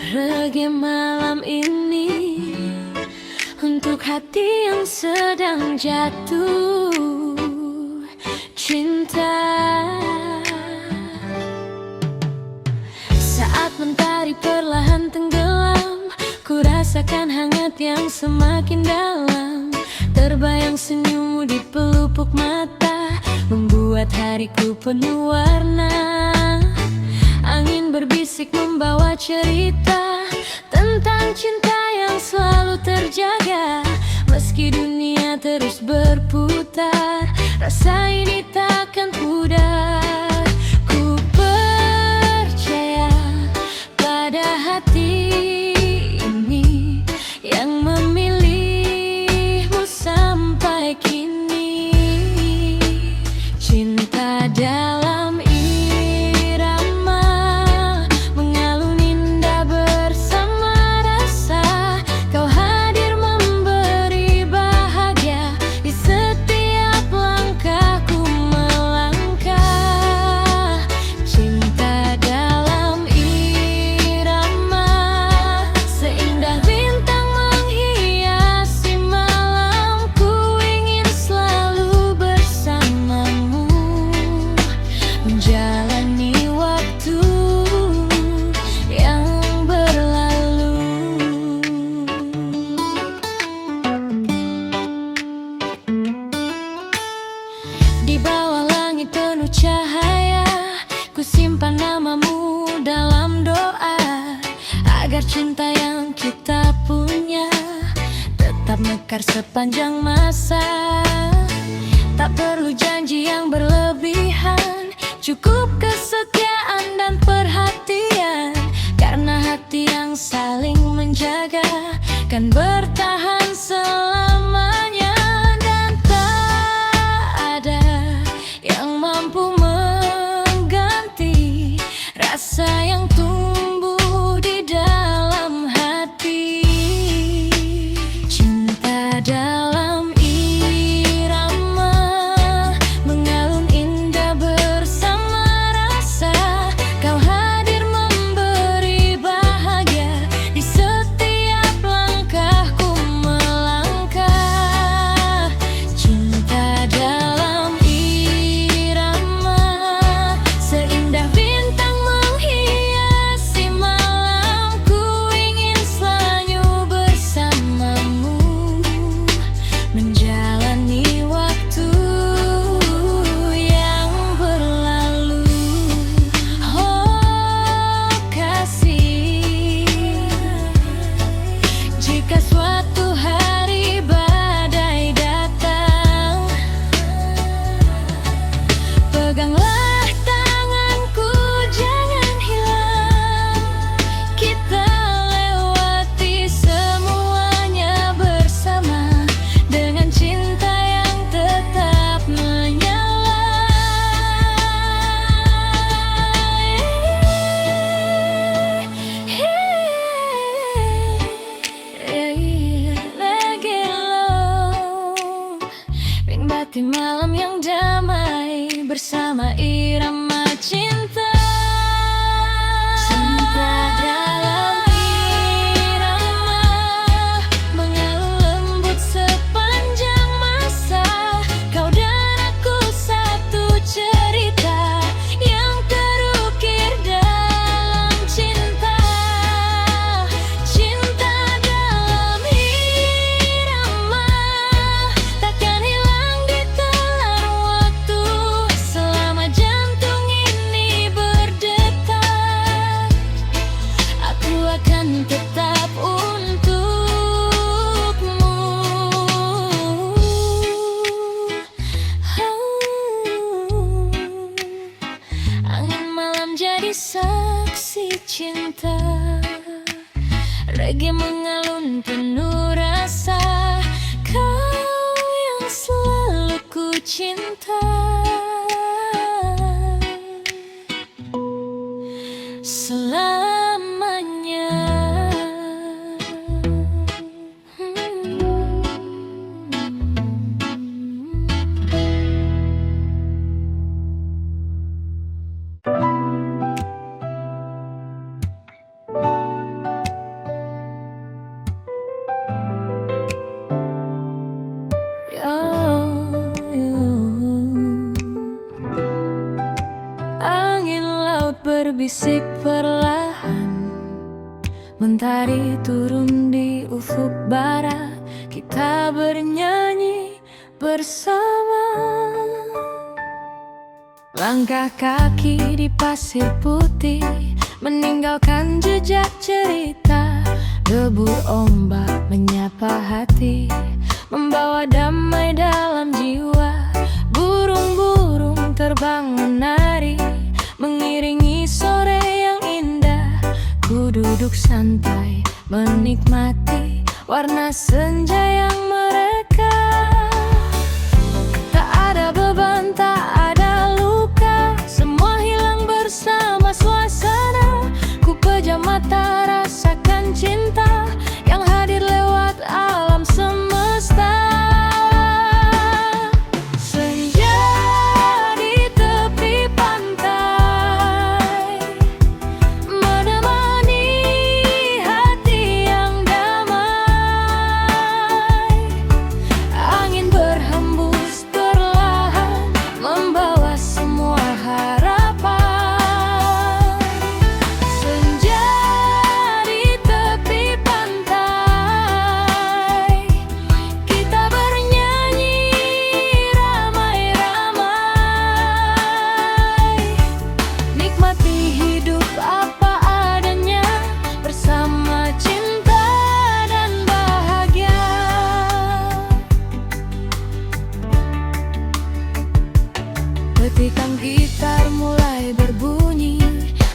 Reggae malam ini untuk hati yang sedang jatuh cinta. Saat mentari perlahan tenggelam, ku rasakan hangat yang semakin dalam. Terbayang senyummu di pelupuk mata, membuat hariku penuh warna. Angin berbisik membawa cerita tentang cinta yang selalu terjaga. Meski dunia terus berputar, rasa ini takkan pudar. Ku percaya pada hati ini yang memilihmu sampai kini. Cinta dalam irama mengalun indah bersama rasa. Kau hadir memberi bahagia di setiap langkahku melangkah. Cinta dalam irama seindah bintang menghiasi malamku. Ingin selalu bersamamu menjalani waktu yang berlalu. Di bawah langit penuh cahaya, ku simpan namamu dalam doa, agar cinta yang kita punya tetap mekar sepanjang masa. Tak perlu janji yang berlebihan, cukup kesetiaan dan perhatian. Karena hati yang saling menjaga kan bertahan selamanya. Dan tak ada yang mampu mengganti rasa yang tumbuh di dalam hati. Cinta dalam irama mengalun indah bersama rasa. Kau hadir memberi bahagia di setiap langkahku melangkah. Cinta dalam irama seindah bintang menghiasi malamku. Ingin selalu bersamamu menjalani waktu yang berlalu. Oh kasih, jika suatu hari badai datang, peganglah tanganku, jangan hilang. Kita lewati semuanya bersama dengan cinta yang tetap menyala. Nikmati malam yang damai bersama irama cinta. Cinta dalam irama mengalun lembut sepanjang masa. Kau dan aku satu cerita yang terukir dalam cinta. Cinta dalam irama takkan hilang ditelan waktu. Selama jantung ini berdetak, aku akan tetap untukmu. Angin malam jadi saksi cinta. Reggae mengalun penuh rasa. Kau yang selalu ku cinta selamanya. Mentari turun di ufuk barat, kita bernyanyi bersama. Langkah kaki di pasir putih meninggalkan jejak cerita. Debur ombak menyapa hati, membawa damai dalam jiwa. Burung-burung terbang menari, mengiringi sore yang indah. Ku duduk santai menikmati warna senja yang mereka. Tak ada beban, tak ada luka, semua hilang bersama suasana. Ku pejam mata rasakan cinta yang hadir lewat alam semesta. Senja di tepi pantai menemani hati yang damai. Angin berhembus perlahan membawa semua harapan. Senja di tepi pantai, kita bernyanyi ramai-ramai. Nikmati hidup apa adanya bersama cinta dan bahagia. Petikan gitar mulai berbunyi,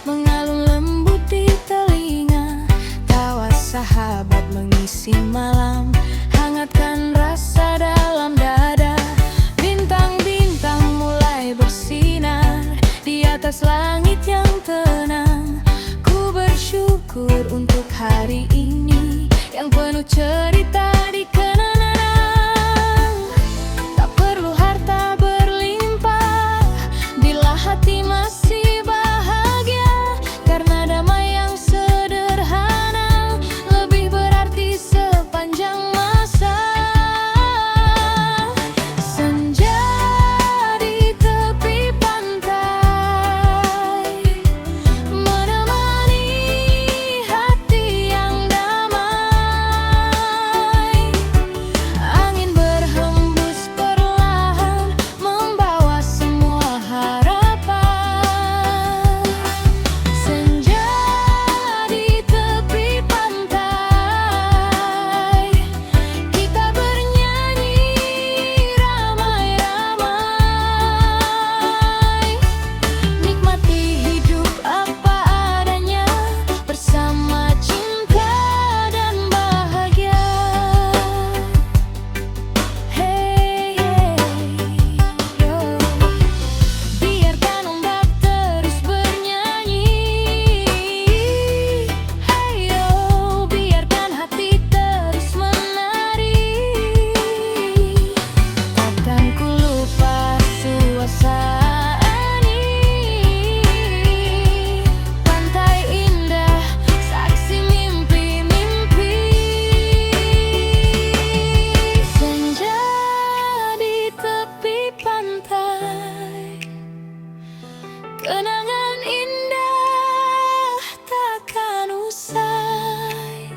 mengalun lembut di telinga. Tawa sahabat mengisi malam, hangatkan rasa dalam dada. Bintang-bintang mulai bersinar di atas langit yang tenang. Ku bersyukur untuk hari ini yang penuh cerita di kenangan. Tak perlu harta berlimpah bila hati masih bahagia, karena damai yang sederhana lebih berarti sepanjang masa. Senja di tepi pantai menemani hati yang damai. Angin berhembus perlahan membawa semua harapan. Senja di tepi pantai, kita bernyanyi ramai-ramai. Nikmati hidup apa adanya bersama cinta dan bahagia. Hey, hey, yo. Biarkan ombak terus bernyanyi. Hey, yo. Biarkan hati terus menari. Takkan ku lupa suasana ini. Pantai indah, saksi mimpi-mimpi. Senja di tepi pantai, kenangan indah takkan usai.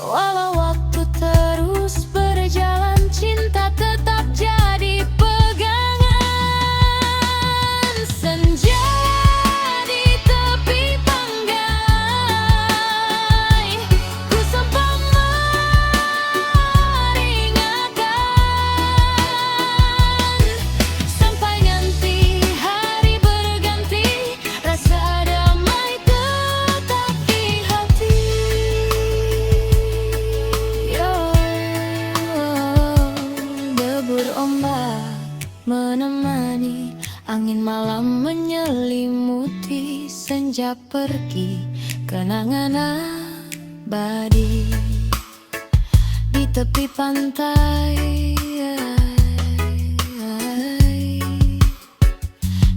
Walau waktu terus berjalan, cinta tetap jadi pegangan. Senja di tepi pantai, ku sempat meringakan. Sampai nanti hari berganti, rasa damai tetap di hati. Yo, debur ombak menemani, angin malam menyelimuti. Senja pergi, kenangan abadi di tepi pantai.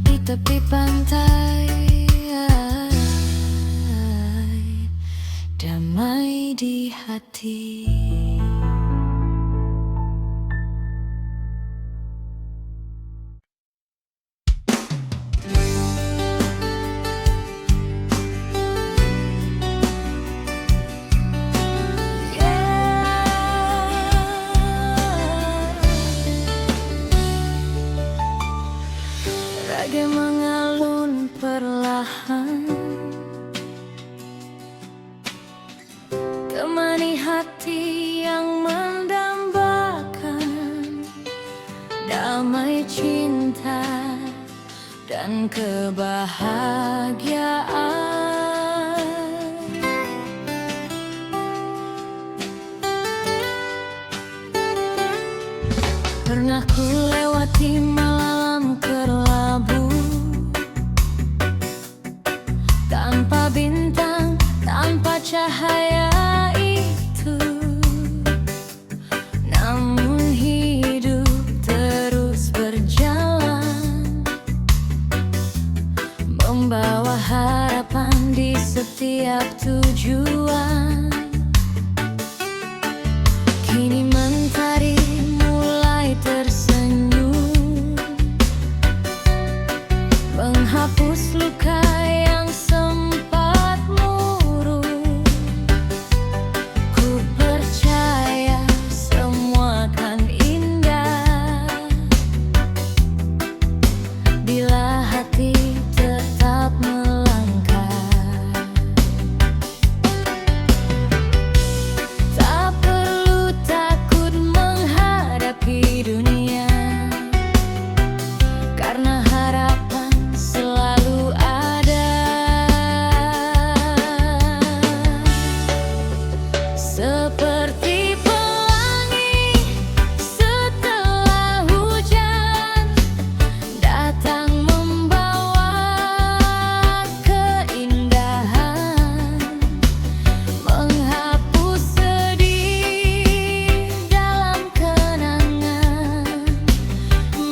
Di tepi pantai, damai di hati. hati yang mendambakan damai cinta dan kebahagiaan. Pernah ku lewati malam kelabu, tanpa bintang, tanpa cahaya itu. Namun hidup terus berjalan, membawa harapan di setiap tujuan. Kini mentari mulai tersenyum, menghapus luka yang sempat murung. Ku percaya semua akan indah bila hati tetap melangkah. Tak perlu takut menghadapi dunia, karena harapan selalu ada. Seperti pelangi setelah hujan, datang membawa keindahan, menghapus sedih dalam kenangan,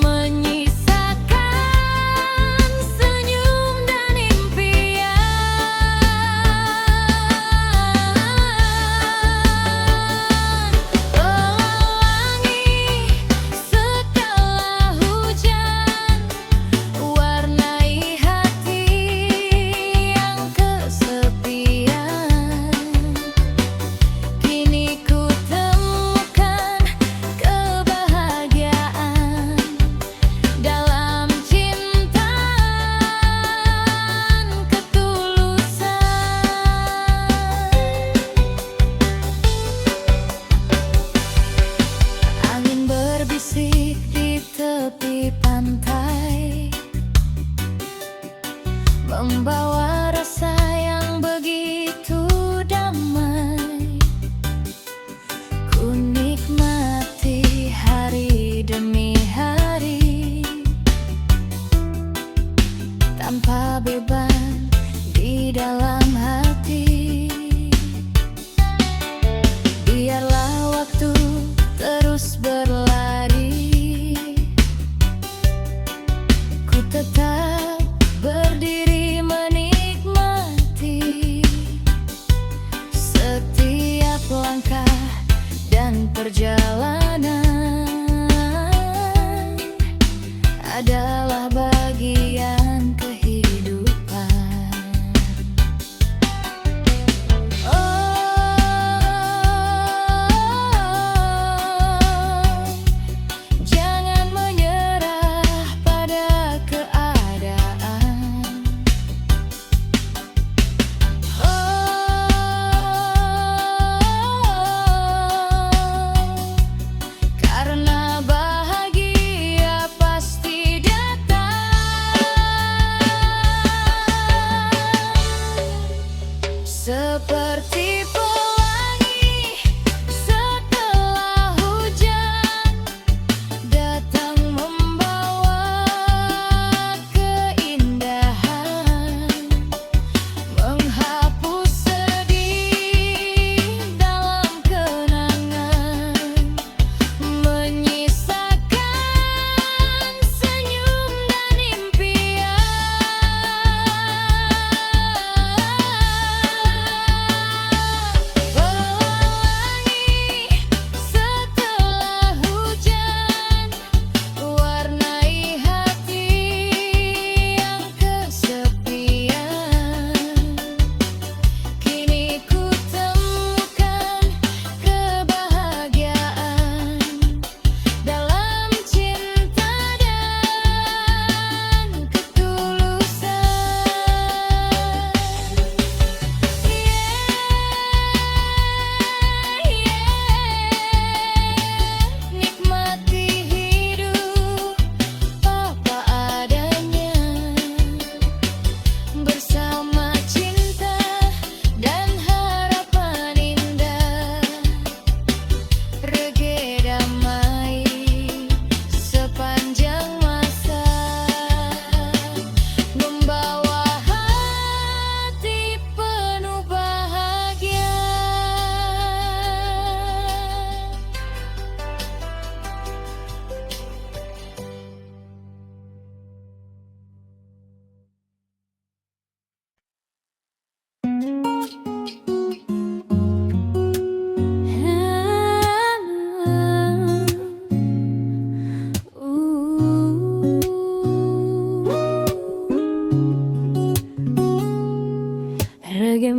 menyisakan senyum dan impian. Pelangi setelah hujan, warnai hati yang kesepian. Kini ku temukan kebahagiaan dalam cinta dan ketulusan. Angin berbisik di tepi pantai, membawa rasa yang begitu damai. Ku nikmati hari demi hari, tanpa beban di dalam hati. Biarlah waktu terus berlari, ku tetap berdiri menikmati setiap langkah dan perjalanan adalah bagian kehidupan. Jangan menyerah pada keadaan. Karena bahagia pasti datang. Seperti pelangi setelah hujan, datang membawa keindahan, menghapus sedih dalam kenangan, menyisakan senyum dan impian.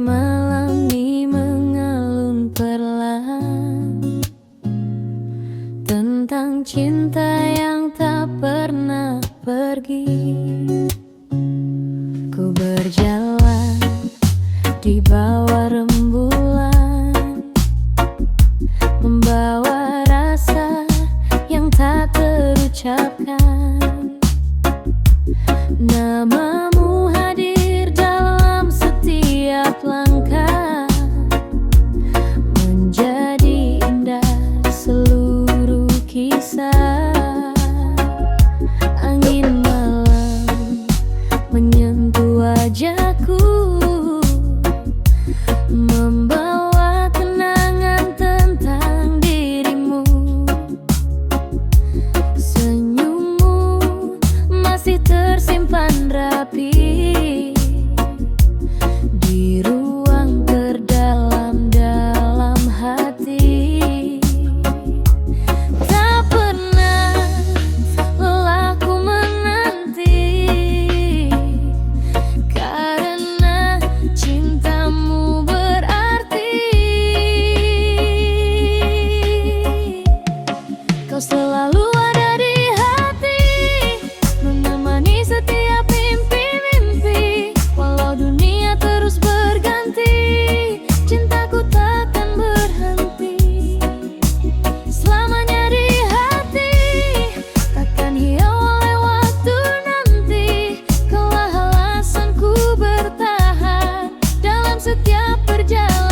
malam ini mengalun perlahan tentang cinta yang tak pernah pergi. Ku berjalan di bawah rembulan, membawa rasa yang tak terucapkan. Namamu hadir dalam setiap langkah, menjadi indah seluruh kisah. Angin malam menyentuh wajahku, membawa kenangan tentang dirimu. Senyummu masih tersimpan rapi di ruang terdalam dalam hati. Tak pernah lelah ku menanti, karena cintamu berarti. Kau selalu ada di hati, menemani setiap mimpi-mimpi. Walau dunia terus berganti, cintaku takkan berhenti. Selamanya di hati, takkan hilang oleh waktu nanti. Kaulah alasanku bertahan dalam setiap perjalanan.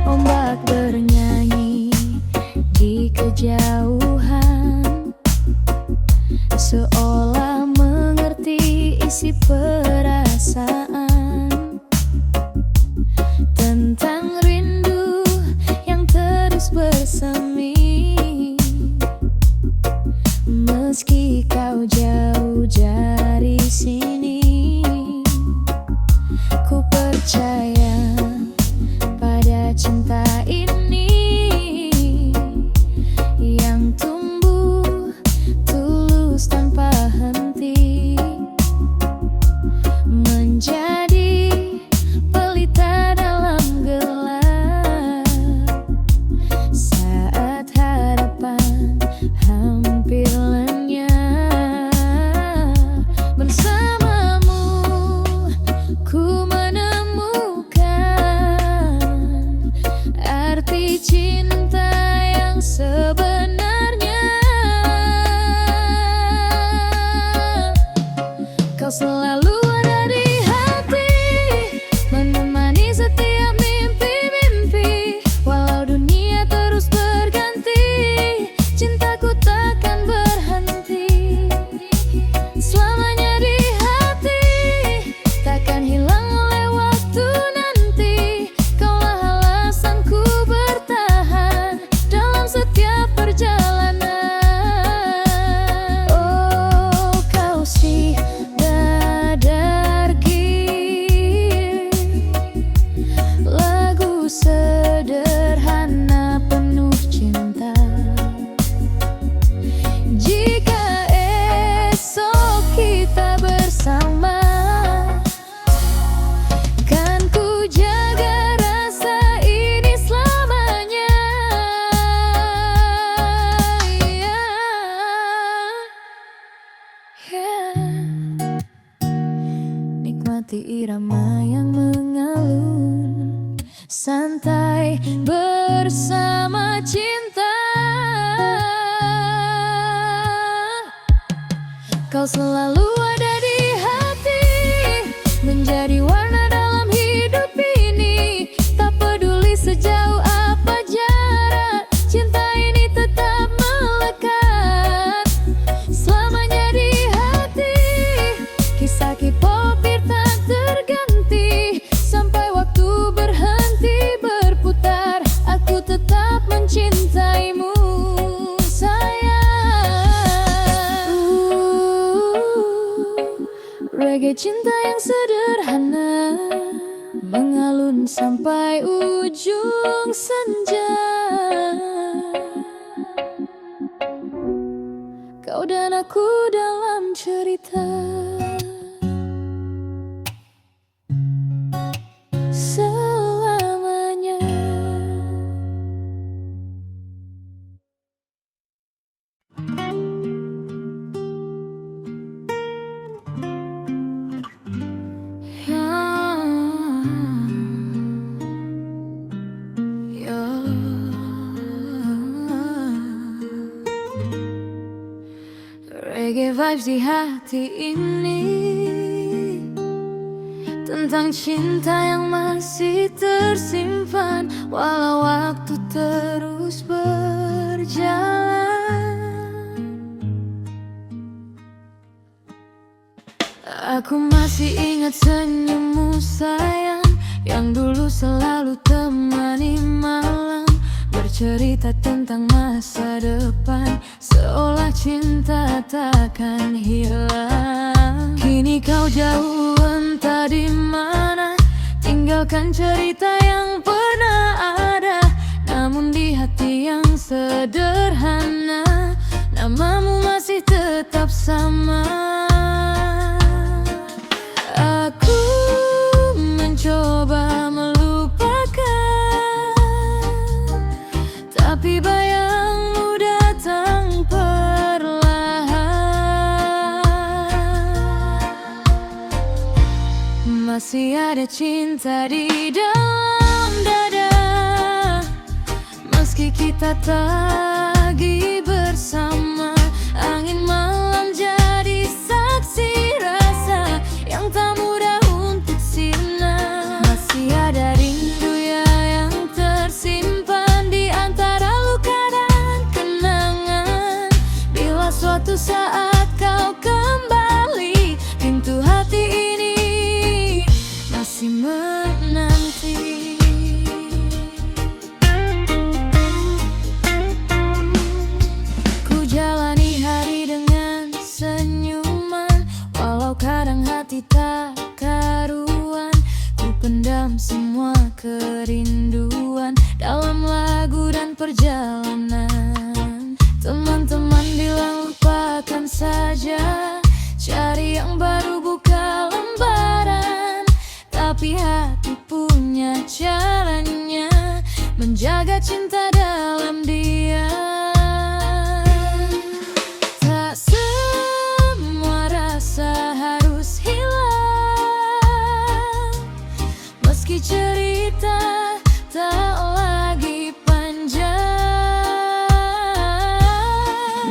Ombak bernyanyi di kejauhan, seolah mengerti isi perasaan tentang rindu yang terus bersemi. Meski kau jauh dari sini, ku percaya pada cinta ini yang tumbuh tulus tanpa henti, menjadi pelita dalam gelap saat harapan hampir lenyap. Bersamamu ku menemukan arti cinta yang sebenarnya. Kau selalu ada di hati, menemani setiap mimpi-mimpi. Walau dunia terus berganti, cintaku takkan berhenti. Selamanya di hati, takkan hilang oleh waktu nanti. Kaulah alasanku bertahan dalam setiap perjalanan. Oh, kau si dadarki, lagu sederhana penuh cinta. Jika esok kita bersama, kan ku jaga rasa ini selamanya. Nikmati irama yang mengalun, santai bersama cinta. Kau selalu ada di hati, menjadi warna dalam hidup ini. Tak peduli sejauh apa jarak, cinta ini tetap melekat. Selamanya di hati, kisah K-pop tak terganti. Sampai waktu berhenti berputar, aku tetap mencintaimu, sayang. Reggae cinta yang sederhana mengalun sampai ujung senja. Kau dan aku dalam cerita selamanya. Reggae vibes di hati ini, tentang cinta yang masih tersimpan walau waktu terus berjalan. Aku masih ingat senyummu sayang, yang dulu selalu temani malam, bercerita tentang masa depan, seolah cinta takkan hilang. Kini kau jauh entah di mana, tinggalkan cerita yang pernah ada. Namun di hati yang sederhana, namamu masih tetap sama. Aku mencoba melupakan, tapi bayangmu datang perlahan. Masih ada cinta di dalam dada, meski kita tak lagi bersama. Angin malam jadi saksi rasa yang tak mudah untuk sirna. Masih ada rindu yang tersimpan di antara luka dan kenangan. Bila suatu saat kau kembali, pintu hati ini masih menanti. Ku jalani hari dengan senyuman, walau kadang hati tak karuan. Ku pendam semua kerinduan dalam lagu dan perjalanan. Teman-teman bilang lupakan saja, cari yang baru buka lembaran. Tapi hati punya caranya, menjaga cinta dalam diam. Tak semua rasa harus hilang, meski cerita tak lagi panjang.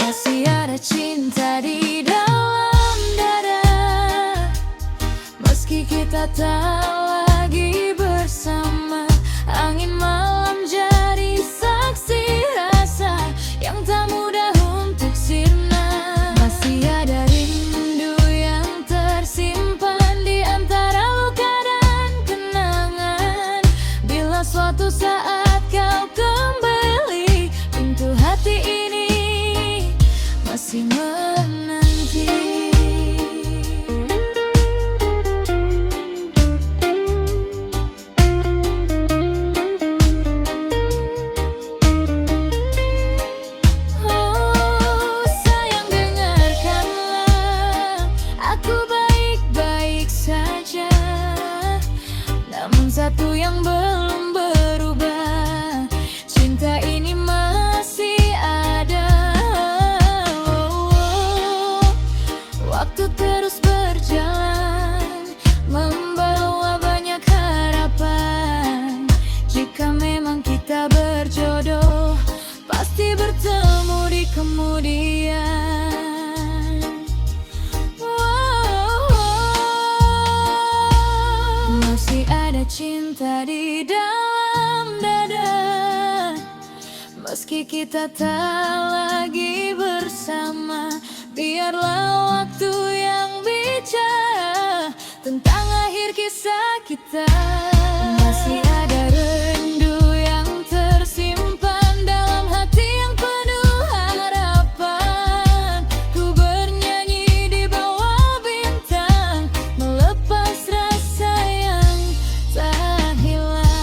Masih ada cinta di dalam dada, meski kita tak lagi bersama. Angin malam jadi saksi rasa yang tak mudah untuk sirna. Masih ada rindu yang tersimpan di antara luka dan kenangan. Bila suatu saat kau kembali, pintu hati ini masih menanti. Oh sayang, dengarkanlah, aku baik-baik saja. Namun satu yang belum berubah, cinta ini masih ada. Waktu terus berjalan, membawa banyak harapan. Jika memang kita berjodoh, pasti bertemu di kemudian. Masih ada cinta di dalam dada, meski kita tak lagi bersama. Biarlah waktu yang bicara tentang akhir kisah kita. Masih ada rindu yang tersimpan dalam hati yang penuh harapan. Ku bernyanyi di bawah bintang, melepas rasa yang tak hilang.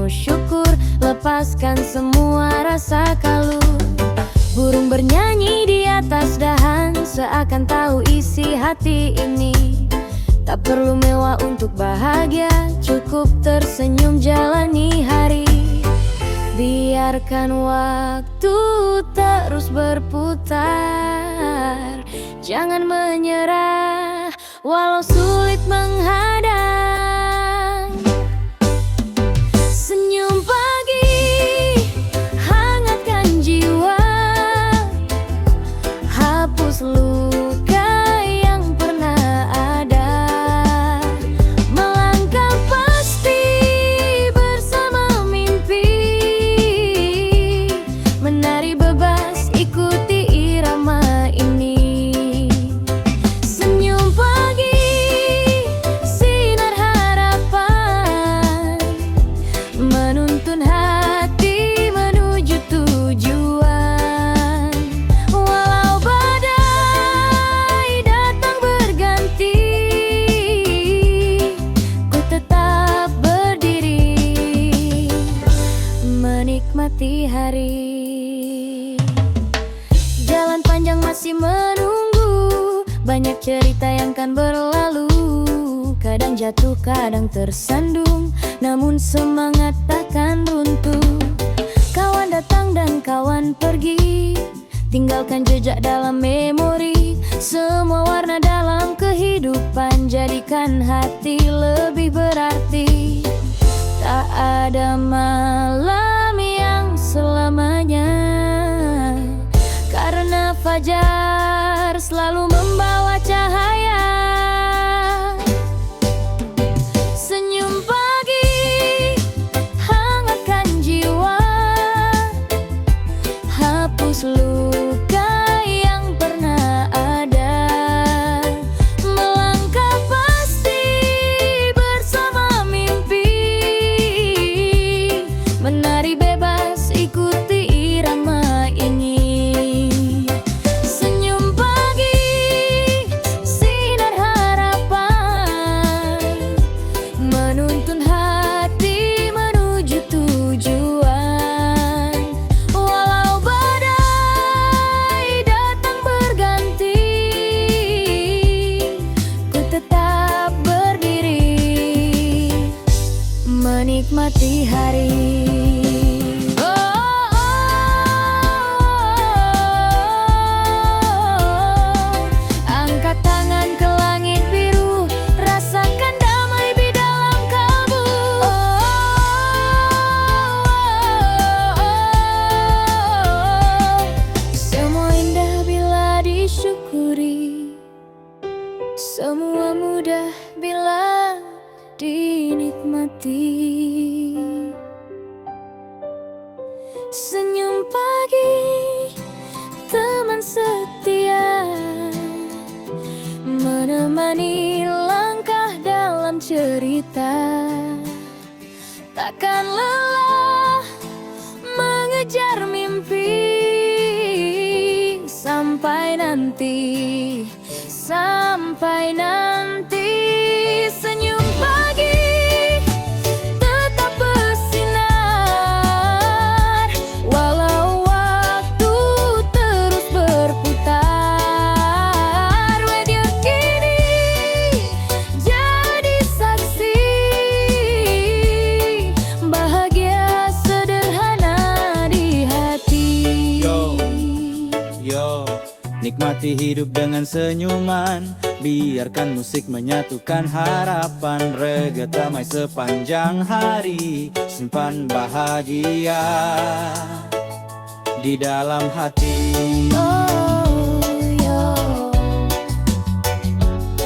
penuh syukur, lepaskan semua rasa kalut. Burung bernyanyi di atas dahan, seakan tahu isi hati ini. Tak perlu mewah untuk bahagia, cukup tersenyum jalani hari. Biarkan waktu terus berputar, jangan menyerah walau sulit menghadang. Senyum pagi hangatkan jiwa, hapus luka yang pernah ada. Melangkah pasti bersama mimpi, menari bebas ikuti irama ini. Senyum pagi, sinar harapan, menuntun hati menuju tujuan. Walau badai datang berganti, ku tetap berdiri, menikmati hari. Jalan panjang masih menunggu, banyak cerita yang kan berlalu. Kadang jatuh, kadang tersandung, namun semangat takkan runtuh. Kawan datang dan kawan pergi, tinggalkan jejak dalam memori. Semua warna dalam kehidupan, jadikan hati lebih berarti. Tak ada malam yang selamanya, karena fajar selalu membawa cahaya. Senyum pagi hangatkan jiwa, hapus luka yang pernah ada. Melangkah pasti bersama mimpi, menari bebas ikuti irama ini. Senyum pagi, sinar harapan, menuntun hati menuju tujuan. Walau badai datang berganti, ku tetap berdiri, menikmati hari. Angkat tangan ke langit biru, rasakan damai di dalam kalbu. Semua indah bila disyukuri, semua mudah bila dinikmati. Senyum pagi, teman setia, menemani langkah dalam cerita. Takkan lelah mengejar mimpi, sampai nanti, sampai nanti. Senyum pagi tetap bersinar, walau waktu terus berputar. Media kini jadi saksi, bahagia sederhana di hati. Yo, nikmati hidup dengan senyuman, biarkan musik menyatukan harapan. Rega damai sepanjang hari, simpan bahagia di dalam hati.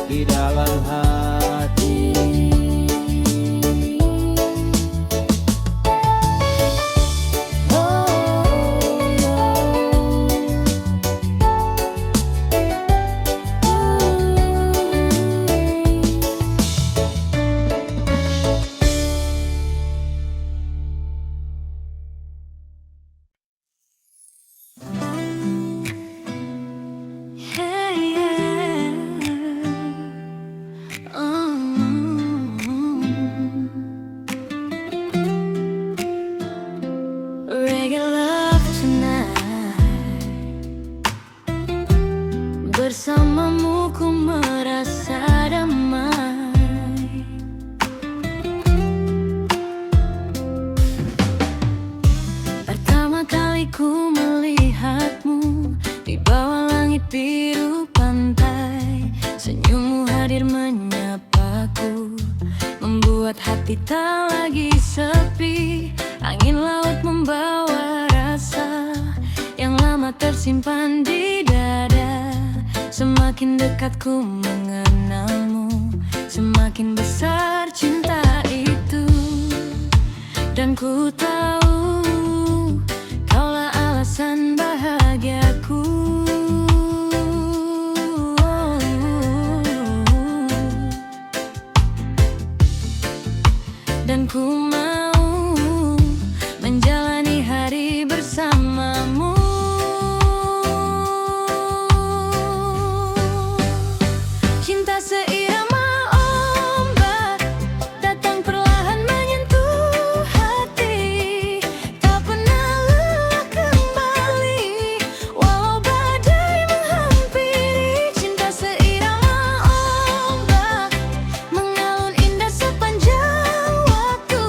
Di dalam hati. bersamamu ku merasa damai. Pertama kali ku melihatmu di bawah langit biru pantai, senyummu hadir menyapaku, membuat hati tak lagi sepi. Angin laut membawa rasa yang lama tersimpan di dada. Semakin dekat ku mengenalmu, semakin besar cinta itu. Dan ku tahu kaulah alasan bahagiaku. Dan ku mau menjalani hari bersamamu. Cinta seirama ombak datang perlahan menyentuh hati, tak pernah lelah kembali walau badai menghampiri. Cinta seirama ombak mengalun indah sepanjang waktu,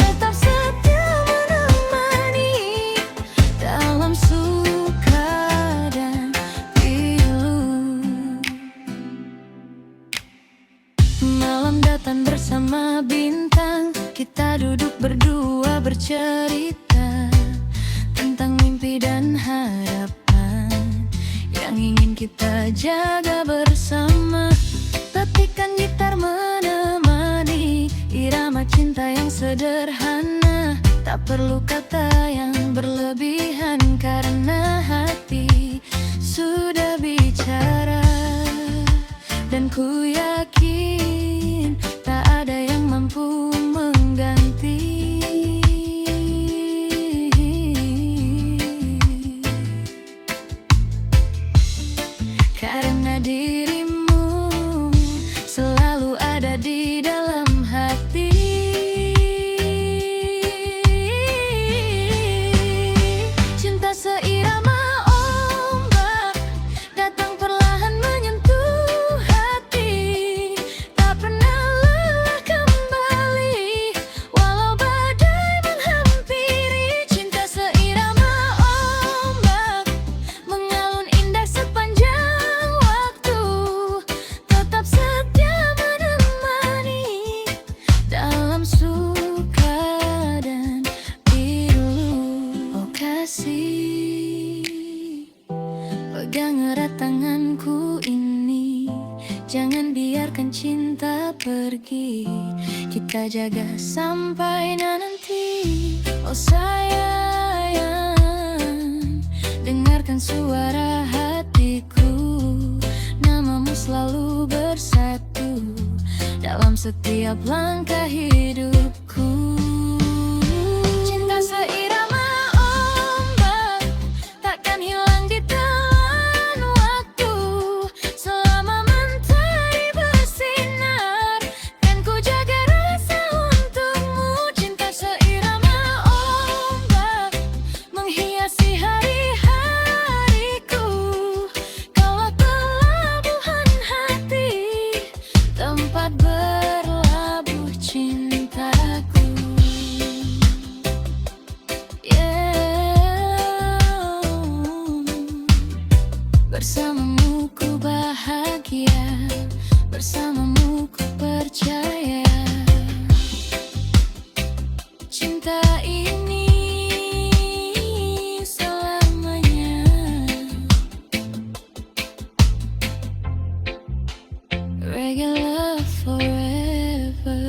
tetap setia menemani dalam suka dan pilu. Malam datang bersama bintang, kita duduk berdua bercerita tentang mimpi dan harapan yang ingin kita jaga bersama. Petikan gitar menemani irama cinta yang sederhana, tak perlu kata yang berlebihan karena hati sudah bicara. Dan ku yakin tak ada yang mampu mengganti. Karena dirimu selalu ada di dalam hati. Cinta seirama ombak datang perlahan menyentuh hati, tak pernah lelah kembali walau badai menghampiri. Cinta seirama ombak mengalun indah sepanjang waktu, tetap setia menemani dalam suka dan pilu. Oh kasih, pegang erat tanganku ini, jangan biarkan cinta pergi, kita jaga sampai nanti. Oh sayang, dengarkan suara hatiku, namamu selalu bersatu dalam setiap langkah hidupku. Cinta seirama ombak takkan hilang di telan waktu, selama mentari bersinar kan ku jaga rasa untukmu. Cinta seirama ombak menghiasi hari-hariku, kaulah pelabuhan hati, tempat berlabuh cintaku. Bersamamu ku bahagia, bersamamu ku percaya. Cinta ini selamanya. Reggae love forever.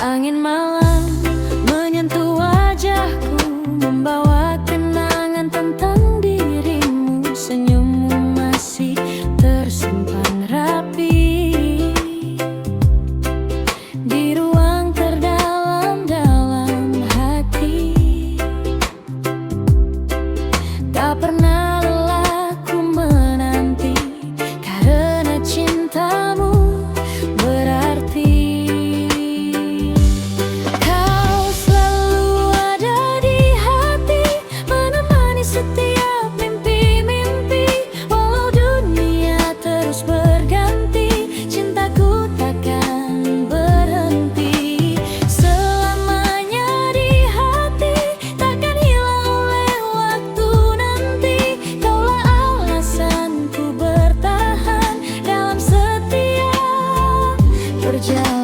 Angin malam menyentuh wajahku, membawa kenangan tentang dirimu. Senyummu masih tersimpan rapi di ruang terdalam dalam hati. Tak pernah lelah ku menanti, karena cintamu berarti. Kau selalu ada di hati, menemani setiap mimpi-mimpi. Walau dunia terus berganti, cintaku takkan berhenti. Selamanya di hati, takkan hilang oleh waktu nanti. Kaulah alasanku bertahan dalam setiap perjalanan.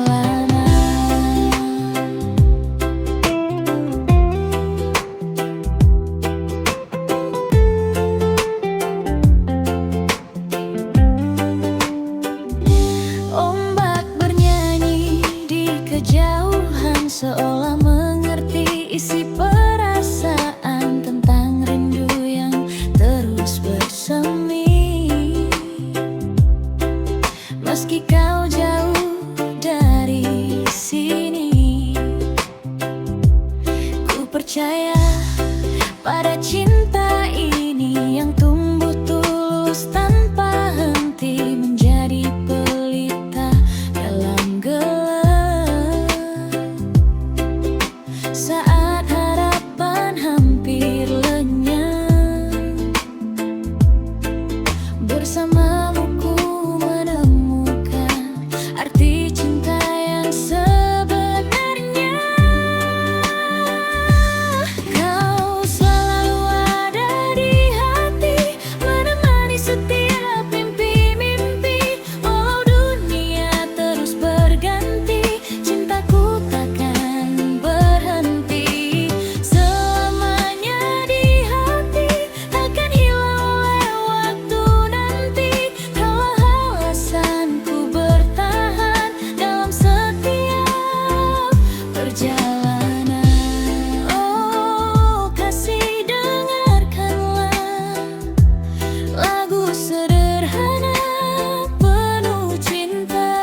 Ombak bernyanyi di kejauhan, seolah mengerti isi perasaan tentang rindu yang terus bersemi. Meski kau jauh dari sini, ku percaya pada cinta ini yang tumbuh tulus tanpa henti, menjadi pelita dalam gelap. Saat harapan hampir lenyap, bersamamu ku menemukan arti cinta yang sebenarnya. Kau selalu ada di hati, menemani setiap mimpi-mimpi. Walau dunia terus berganti, cintaku takkan berhenti. Selamanya di hati, takkan hilang oleh waktu nanti. Kaulah alasanku bertahan dalam setiap perjalanan. Oh kasih, dengarkanlah lagu sederhana penuh cinta.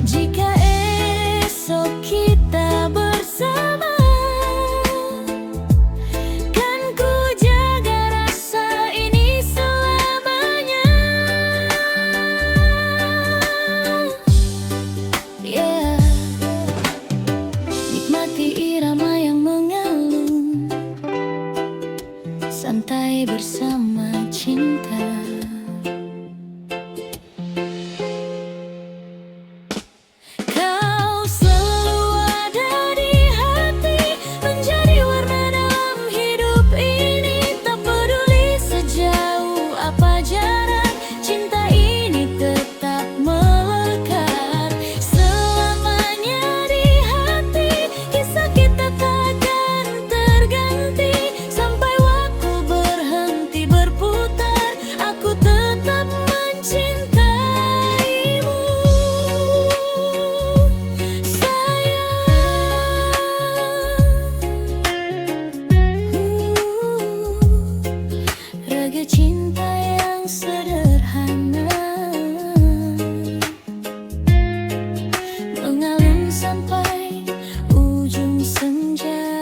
Jika esok kita bersama, kan ku jaga rasa ini selamanya. Yeah. Nikmati irama yang mengalun, santai bersama cinta. Kau selalu ada di hati, menjadi warna dalam hidup ini. Tak peduli sejauh apa jarak, cinta ini tetap melekat. Selamanya di hati, kisah kita takkan terganti. Sampai waktu berhenti berputar, aku tetap mencintaimu, sayang. Raga cinta yang sederhana, mengalun sampai ujung senja.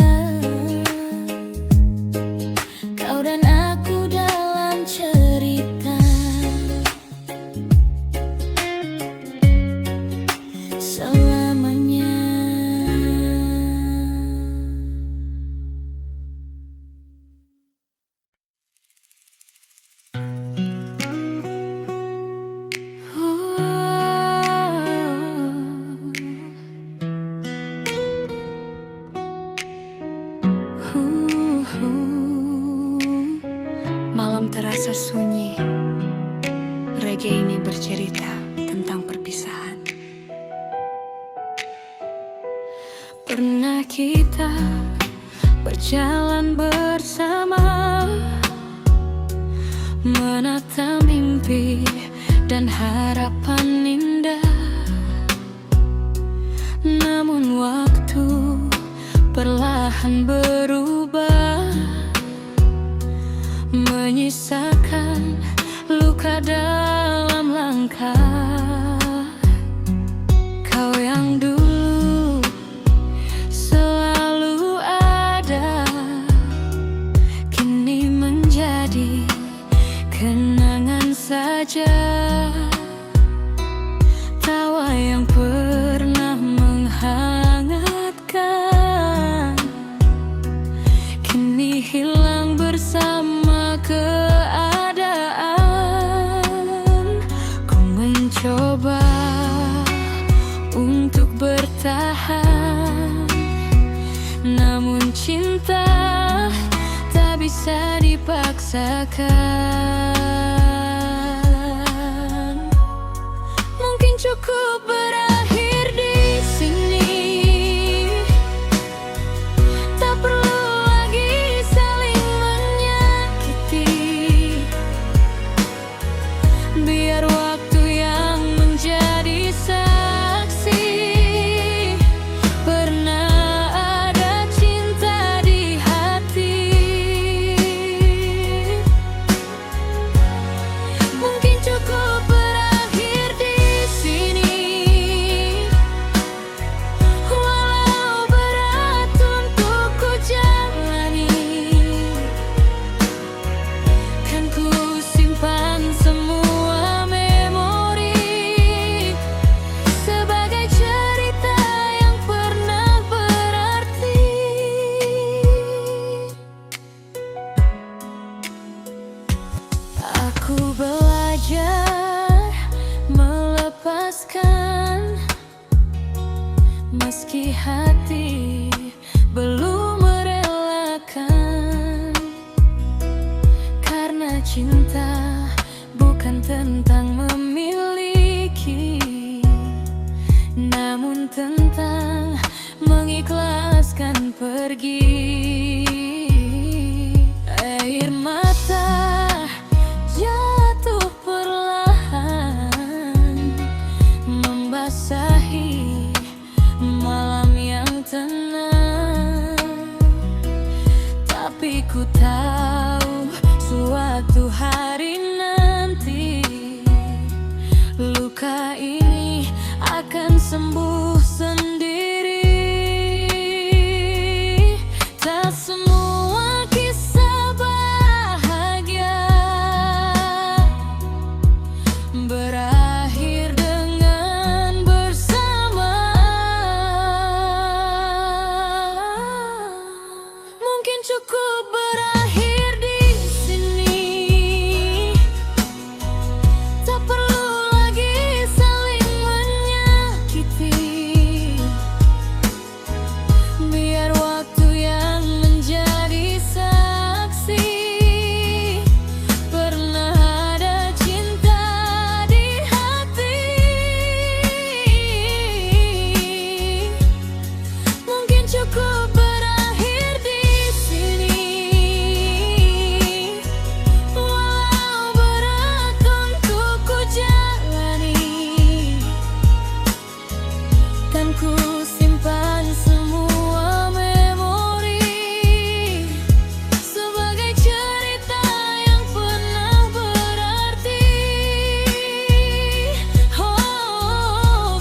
Kau dan aku dalam cerita selamanya. Malam terasa sunyi. Reggae ini bercerita tentang perpisahan. Pernah kita berjalan bersama, menata mimpi dan harapan indah. bertahan. Namun cinta tak bisa dipaksakan. Mungkin cukup berakhir di sini, tak perlu lagi saling menyakiti. Biar waktu yang menjadi saksi. Pernah ada cinta di hati. Mungkin cukup berakhir di sini, walau berat untuk ku jalani. Kan ku simpan semua memori sebagai cerita yang pernah berarti. Aku belajar melepaskan, meski hati belum merelakan. Karena cinta bukan tentang memiliki, namun tentang mengikhlaskan pergi. Air mata jatuh perlahan, membasahi malam yang tenang. Tapi ku tahu suatu hari nanti luka ini akan sembuh sendiri. Tak semua kisah bahagia berakhir dengan bersama. Mungkin cukup berakhir di sini, tak perlu lagi saling menyakiti. Biar waktu yang menjadi saksi. Pernah ada cinta di hati. Mungkin cukup berakhir di sini, walau berat untuk ku jalani. Kan ku simpan semua memori sebagai cerita yang pernah berarti. Oh,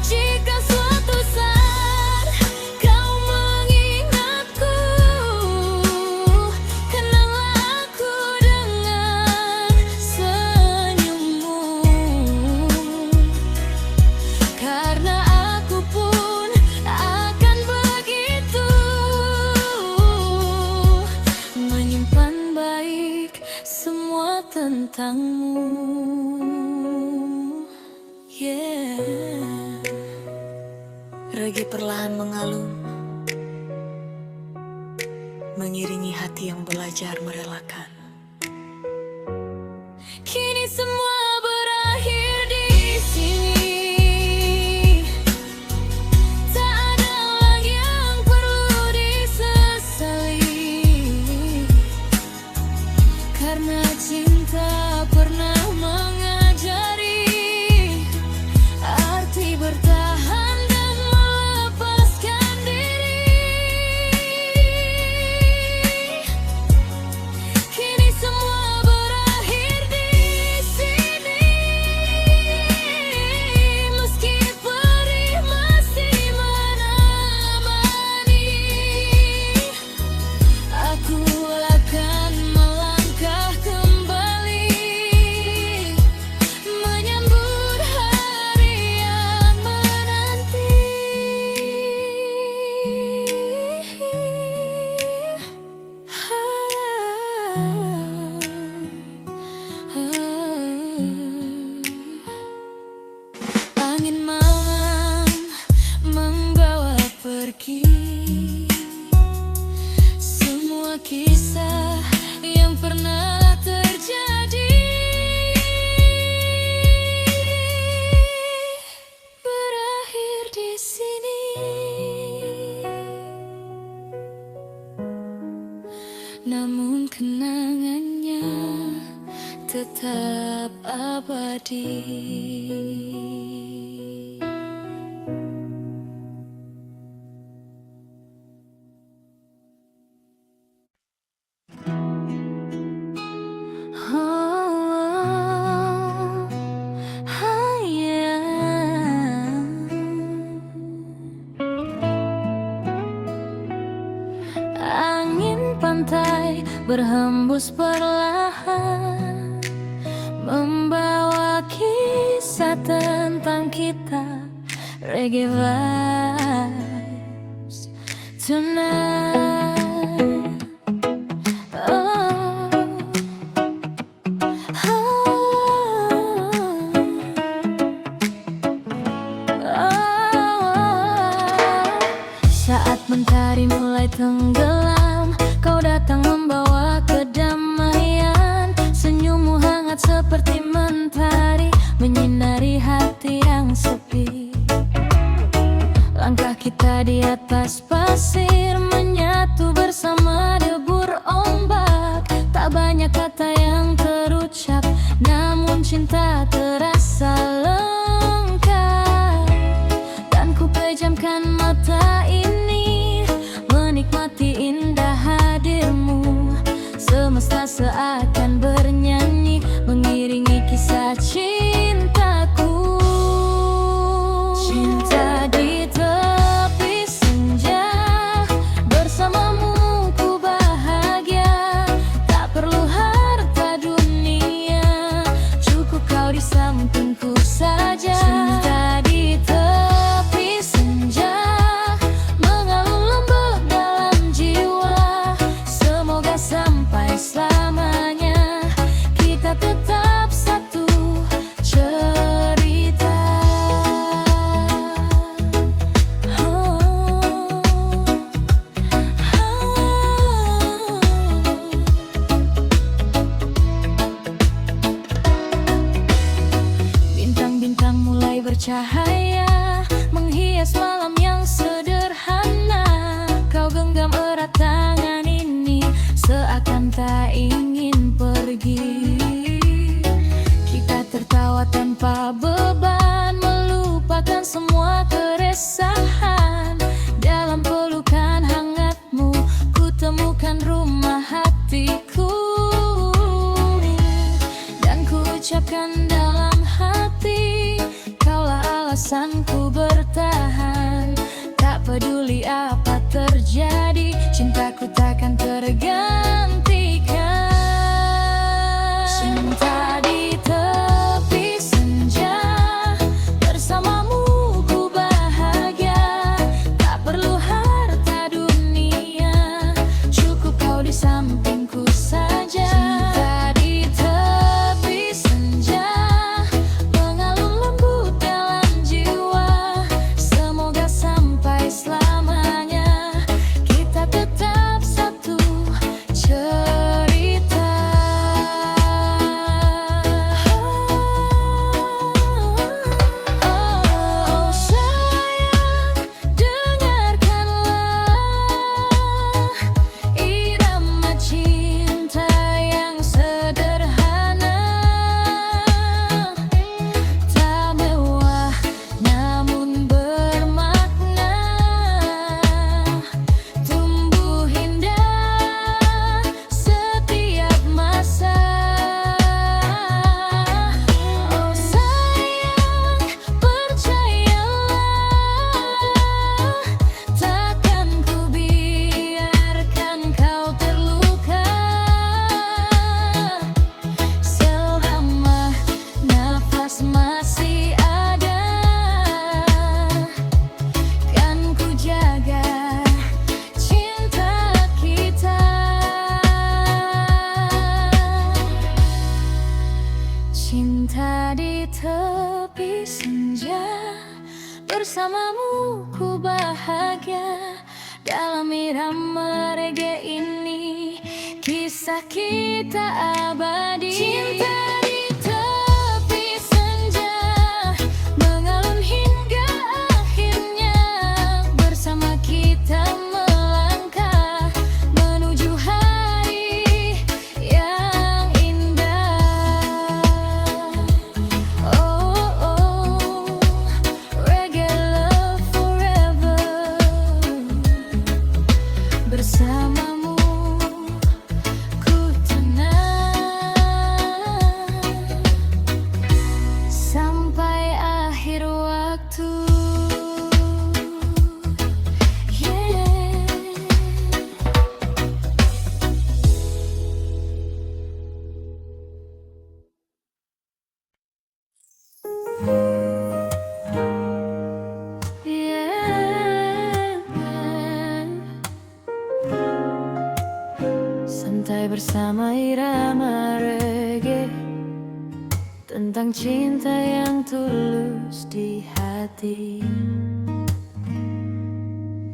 jika suatu saat kau mengingatku, kenanglah aku dengan senyummu. Karena aku pun akan begitu, menyimpan baik semua tentangmu. Yeah. Regi perlahan mengalun, mengiringi hati yang belajar merelakan. Kini semua berakhir di sini, tak ada lagi yang perlu disesali. Karena cinta pernah mengajari arti bertahan dan melepaskan diri. abadi. Angin pantai berhembus perlahan, membawa kisah tentang kita. Reggae vibes tonight. Oh, saat mentari mulai tenggelam, kau datang membawa kedamaian. Senyummu hangat seperti mentari, menyinari hati yang sepi. Langkah kita di atas pasir, menyatu bersama debur ombak. Tak banyak kata yang terucap, namun cinta terasa lengkap. Dan ku pejamkan mata ini, menikmati indah hadirmu. Semesta seakan bernyanyi, mengiringi kisah cintaku. Cinta di tepi senja, bersamamu ku bahagia. Tak perlu harta dunia, cukup kau di sampingku saja. Cinta di tepi senja, mengalun lembut dalam jiwa. Semoga sampai selamanya kita tetap satu cerita. Bintang-bintang mulai bercahaya, menghias malam yang sederhana. Kau genggam erat tangan ini, seakan tak ingin pergi. Kita tertawa tanpa beban, melupakan semua keresahan. Dalam pelukan hangatmu, ku temukan rumah hatiku. Dan ku ucapkan dalam hati, kaulah alasanku bertahan. Tak peduli apa terjadi, cintaku takkan tergantikan. Cinta di tepi senja, bersamamu ku bahagia. Tak perlu harta dunia, cukup kau di sampingku saja. Cinta di tepi senja, mengalun lembut dalam jiwa. Semoga sampai selamanya kita tetap satu cerita. Oh sayang, dengarkanlah irama cinta yang sederhana. Tak mewah namun bermakna, tumbuh indah setiap masa. Oh sayang, percayalah, takkan ku biarkan kau terluka. Selama nafas masih ada, kan ku jaga cinta kita. Cinta di tepi senja, bersamamu ku bahagia. Dalam irama reggae ini, kisah kita abadi. Cinta di tepi senja, mengalun hingga akhirnya. Bersama kita melangkah menuju hari yang indah. bersama irama reggae, tentang cinta yang tulus di hati.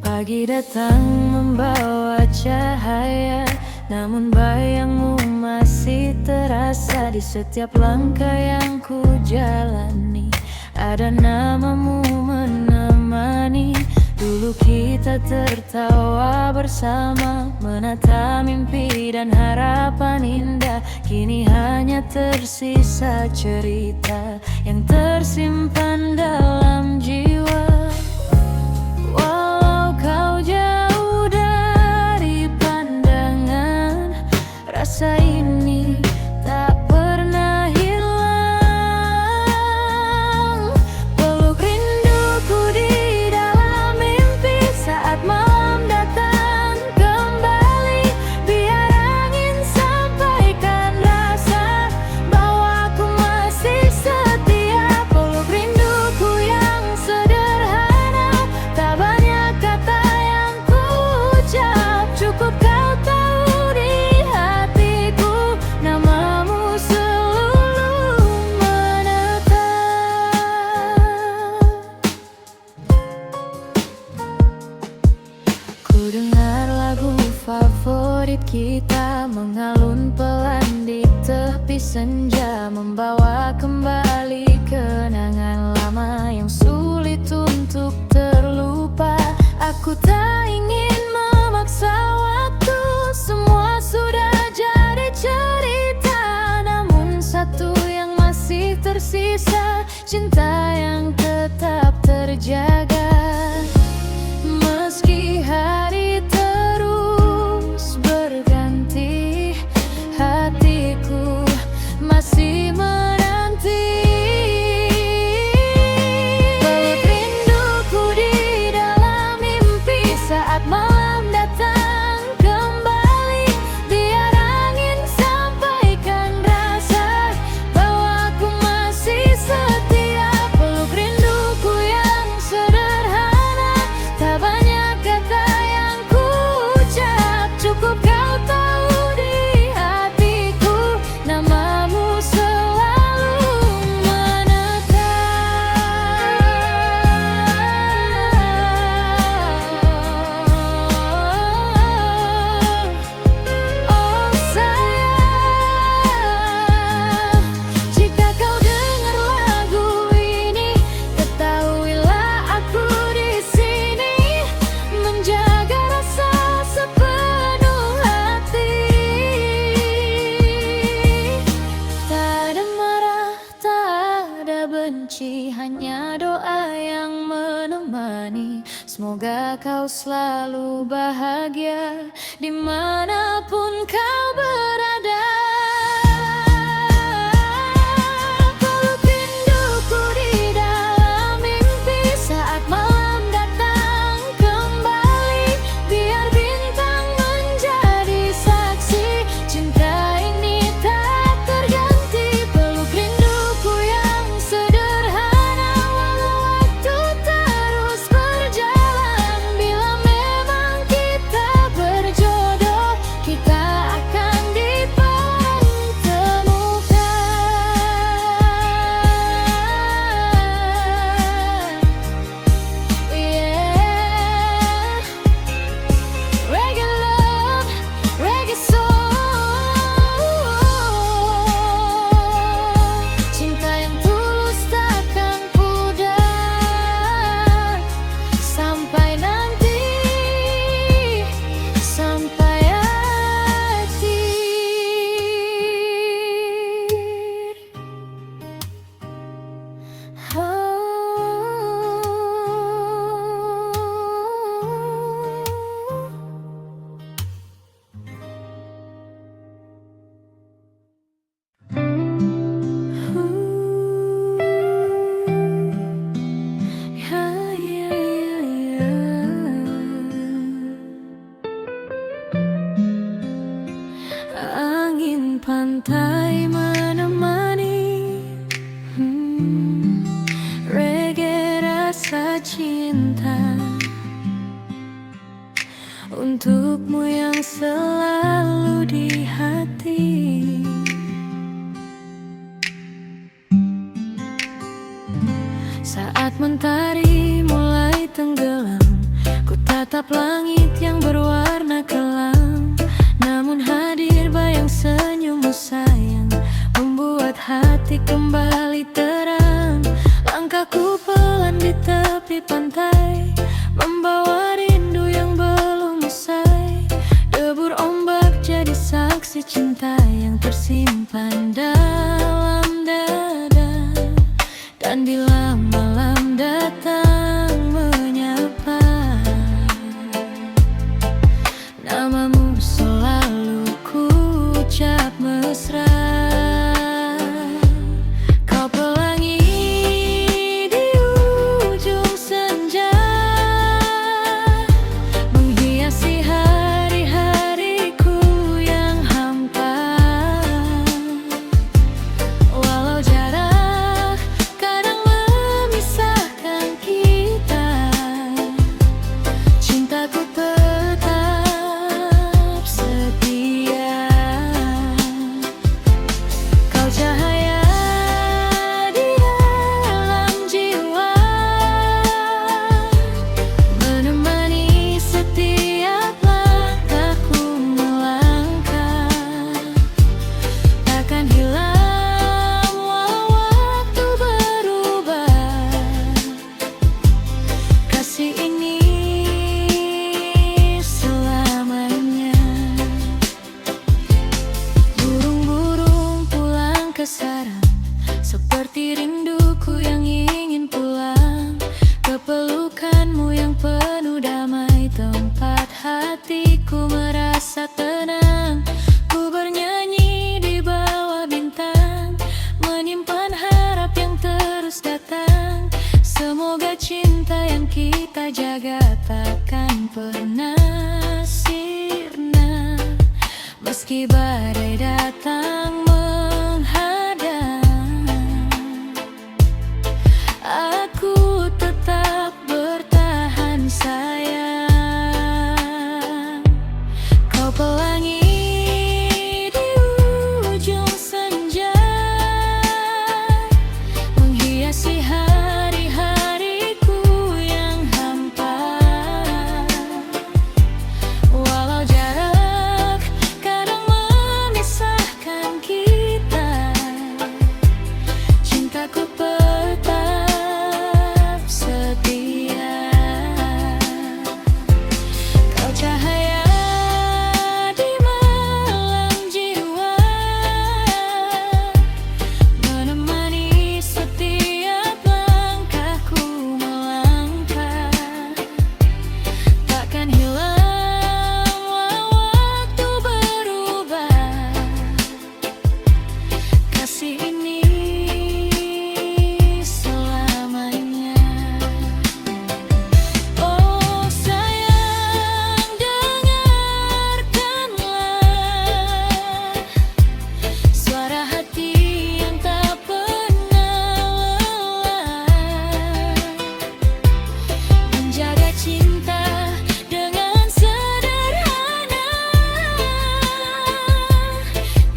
Pagi datang membawa cahaya, namun bayangmu masih terasa di setiap langkah yang ku jalani. Ada namamu menemani. Dulu kita tertawa bersama, menata mimpi dan harapan indah. Kini hanya tersisa cerita yang tersimpan dalam jiwa. Walau kau jauh dari pandangan, rasa ini tak pernah hilang. Peluk rinduku di dalam mimpi saat malam datang kembali. Biar angin sampaikan rasa bahwa aku masih setia. Peluk rinduku yang sederhana, tak banyak kata yang ku ucap. Cukup kau tahu di hatiku, namamu selalu menetap. Ku dengar lagu favorit kita mengalun pelan di tepi senja, membawa kembali kenangan lama yang sulit untuk terlupa. Aku tak ingin memaksa waktu, semua sudah jadi cerita. Namun satu yang masih tersisa, cinta yang tetap terjaga. Meski hari terus berganti, hatiku masih menanti. Peluk rinduku di dalam mimpi saat malam datang kembali. Biar angin sampaikan rasa bahwa aku masih setia. Peluk rinduku yang sederhana, tak banyak kata yang ku ucap. Cukup kau tahu di hatiku, namamu selalu menetap. Oh sayang, jika kau dengar lagu ini, ketahuilah aku di sini menjaga rasa sepenuh hati. Tak ada marah, tak ada benci, hanya doa yang menemani. Semoga kau selalu bahagia dimanapun kau berada. Peluk rinduku di dalam mimpi saat malam datang kembali. Biar bintang menjadi saksi, cinta ini tak terganti. Peluk rinduku yang sederhana, walau waktu terus berjalan. Bila memang kita berjodoh, kita akan dipertemukan. Yeah. Reggae love, reggae soul. Cinta yang tulus takkan pudar sampai nanti, sampai akhir. Angin pantai menemani, reggae rasa cinta untukmu yang selalu di hati. hati. Saat mentari mulai tenggelam, ku tatap langit yang berwarna kelam. Namun hadir bayang senyummu sayang, membuat hati kembali terang. Langkahku pelan di tepi pantai, membawa rindu yang belum usai. Debur ombak jadi saksi cinta yang tersimpan dalam dada. Dan bila malam datang menyapa, namamu selalu ku ucap mesra. Kau pelangi di ujung senja, menghiasi hari-hariku yang hampa. Walau jarak kadang memisahkan kita, cintaku tetap setia. Kau cahaya di dalam jiwa, menemani setiap langkahku melangkah. Takkan hilang walau waktu berubah, kasih ini selamanya. Burung-burung pulang ke sarang, seperti rinduku yang ingin pulang ke pelukanmu yang penuh damai. Tempat hatiku merasa tenang, ku bernyanyi di bawah bintang, menyimpan harap yang terus datang. Semoga cinta yang kita jaga takkan pernah sirna, meski badai datang menghadang. Aku tetap bertahan sayang. Kau pelangi di ujung senja, menghiasi hari-hariku yang hampa. Walau jarak kadang memisahkan kita, cintaku tetap setia. Kau cahaya di malam jiwa, menemani setiap langkahku melangkah. Takkan hilang walau waktu berubah, kasih ini selamanya. Oh sayang, dengarkanlah suara hati yang tak pernah lelah, menjaga cinta dengan sederhana.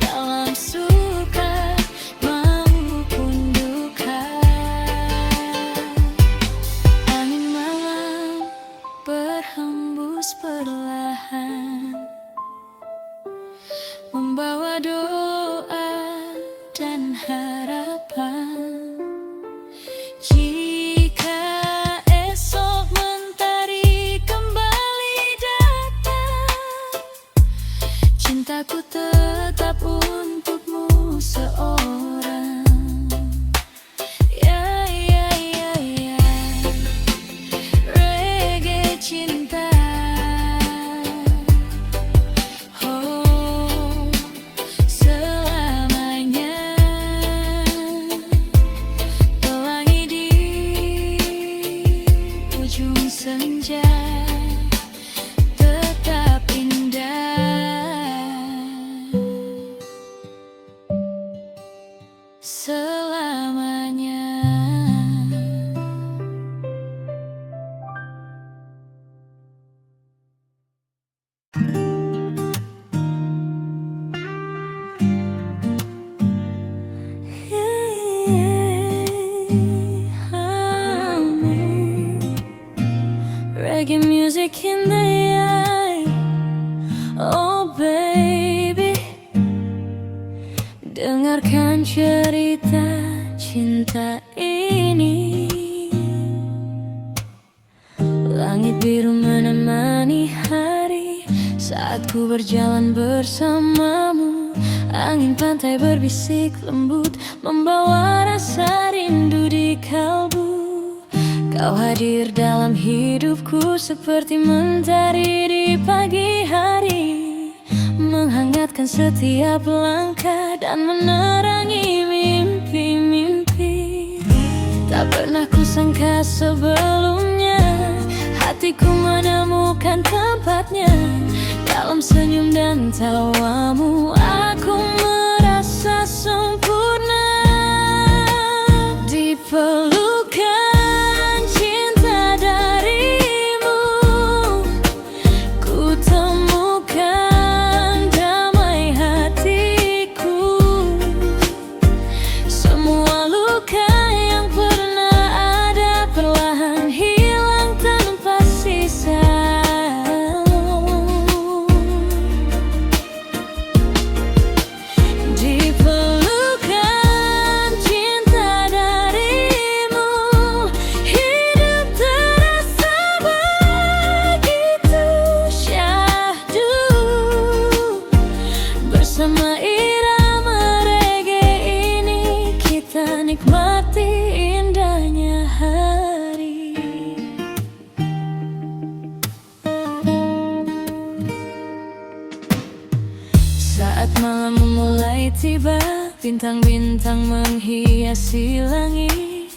Dalam suka maupun duka, angin malam berhembus perlahan, membawa doa dan harapan. Jika esok mentari kembali datang, cintaku tetap untukmu seorang. Ya, ya, ya, ya. Reggae cinta, oh selamanya. Pelangi di ujung senja, tetap indah selamanya. reggae music in the eye. Oh baby, dengarkan cerita cinta ini. Langit biru menemani hari saat ku berjalan bersamamu. Angin pantai berbisik lembut membawa rasa rindu di kalbu. Kau hadir dalam hidupku seperti mentari di pagi hari, menghangatkan setiap langkah dan menerangi mimpi-mimpi. Tak pernah kusangka sebelumnya hatiku menemukan tempatnya. Dalam senyum dan tawamu aku merasa sempurna. Di pelukan cinta darimu ku temukan damai hatiku. Semua luka yang pernah ada perlahan hilang tanpa sisa. Bersama irama reggae ini kita nikmati indahnya hari. Saat malam mulai tiba, bintang-bintang menghiasi langit.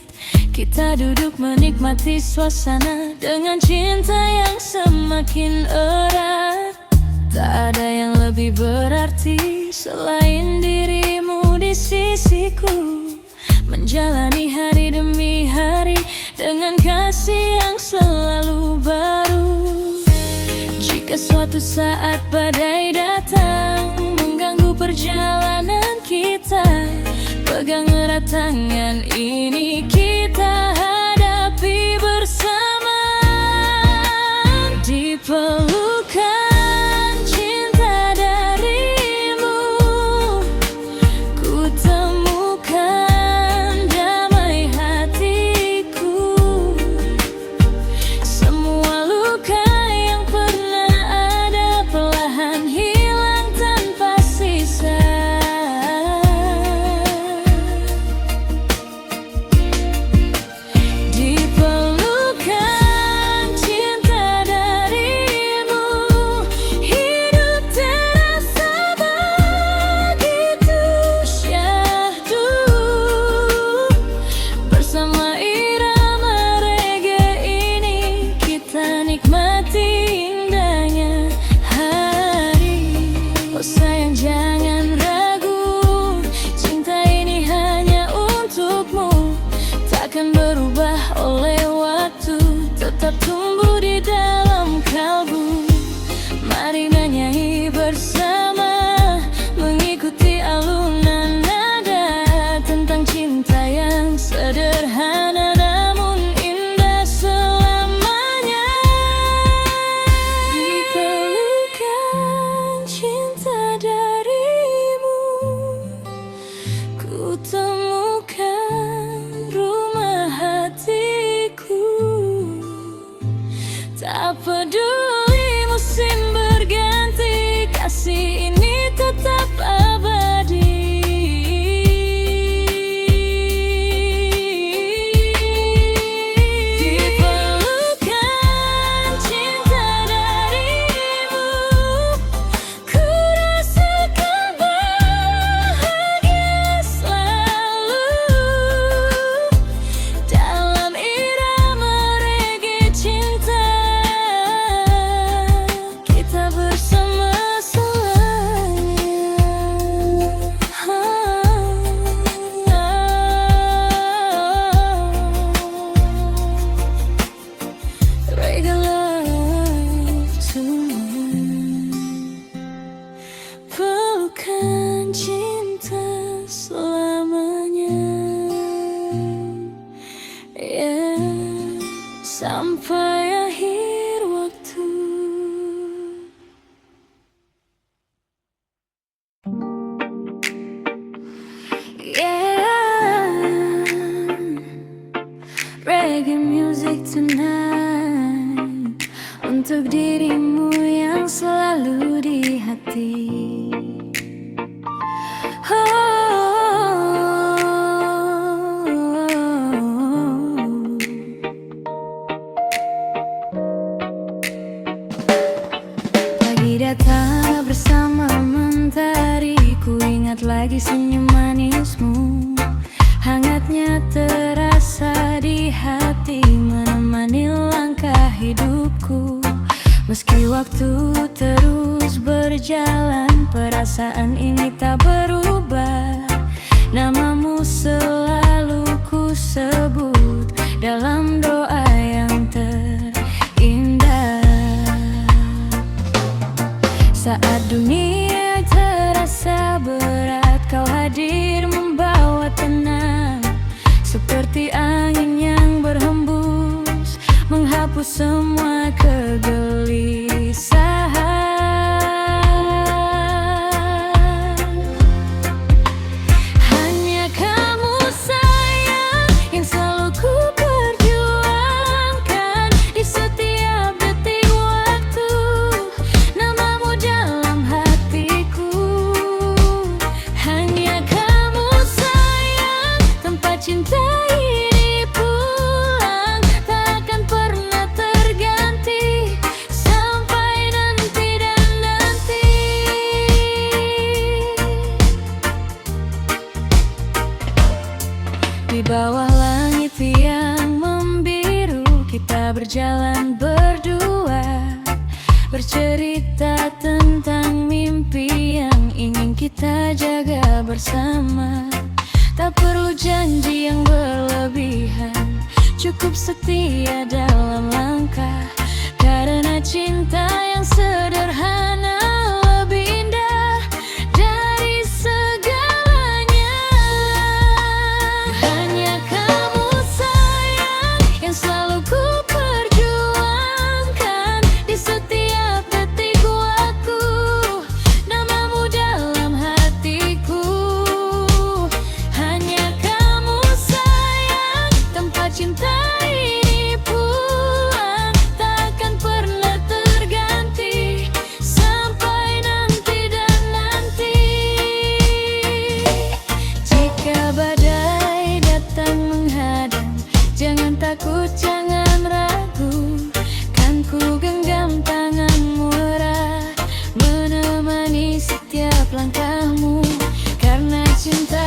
Kita duduk menikmati suasana dengan cinta yang semakin erat. Tak ada yang lebih berarti selain dirimu di sisiku. Menjalani hari demi hari dengan kasih yang selalu baru. Jika suatu saat badai datang mengganggu perjalanan kita, pegang erat tangan ini kita hadapi bersama. Di pelukan oleh waktu, tetap tumbuh di dalam kalbu. Mari nyanyi bersama, mengikuti alunan nada tentang cinta yang sederhana namun indah selamanya. Di pelukan cinta darimu ku temukan rumah hatiku. Tak peduli musim berganti, kasih ini tetap abadi. Di pelukan cinta darimu ku rasakan bahagia selalu. Dalam irama reggae cinta kita bersama selamanya. Reggae love to me. Pelukan cinta selamanya, yeah. Sampai akhir untuk dirimu yang selalu di hati. Pagi datang bersama mentari, ku ingat lagi senyum manismu. Hangatnya terasa di hati, menemani langkah hidupku. Meski waktu terus berjalan, perasaan ini tak berubah. Namamu selalu ku sebut dalam doa yang terindah. Saat dunia terasa berat, kau hadir membawa tenang. Seperti angin yang berhembus, menghapus semua kegelisahan. Hanya kamu sayang yang selalu ku perjuangkan di setiap detik waktu. Namamu dalam hatiku. Hanya kamu sayang, tempat cinta ini pulang takkan pernah terganti sampai nanti dan nanti. Di bawah langit yang membiru, kita berjalan berdua, bercerita tentang mimpi yang ingin kita jaga bersama. Tak perlu janji yang berlebihan, cukup setia dalam langkah. Karena cinta yang sederhana lebih indah dari segalanya. Hanya kamu sayang yang selalu ku perjuangkan di setiap detik waktu. Namamu dalam hatiku. Hanya kamu sayang, tempat cinta ini pulang takkan pernah terganti sampai nanti dan nanti. Jika badai datang menghadang, jangan takut, jangan ragu. Kan ku genggam tanganmu erat, menemani setiap langkahmu. Karena cinta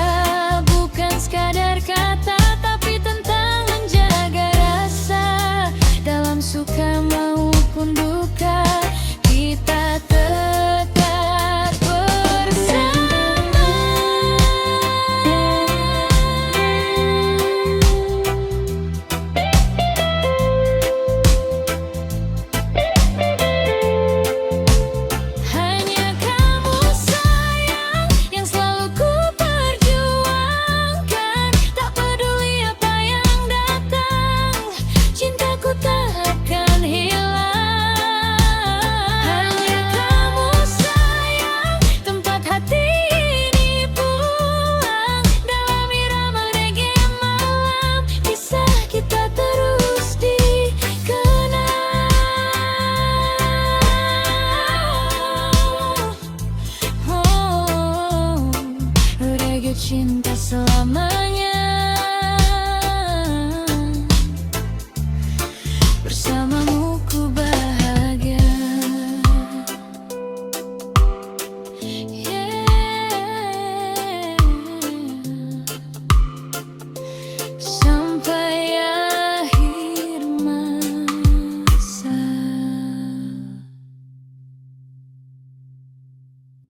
bukan sekadar kata, tapi tentang menjaga rasa dalam suka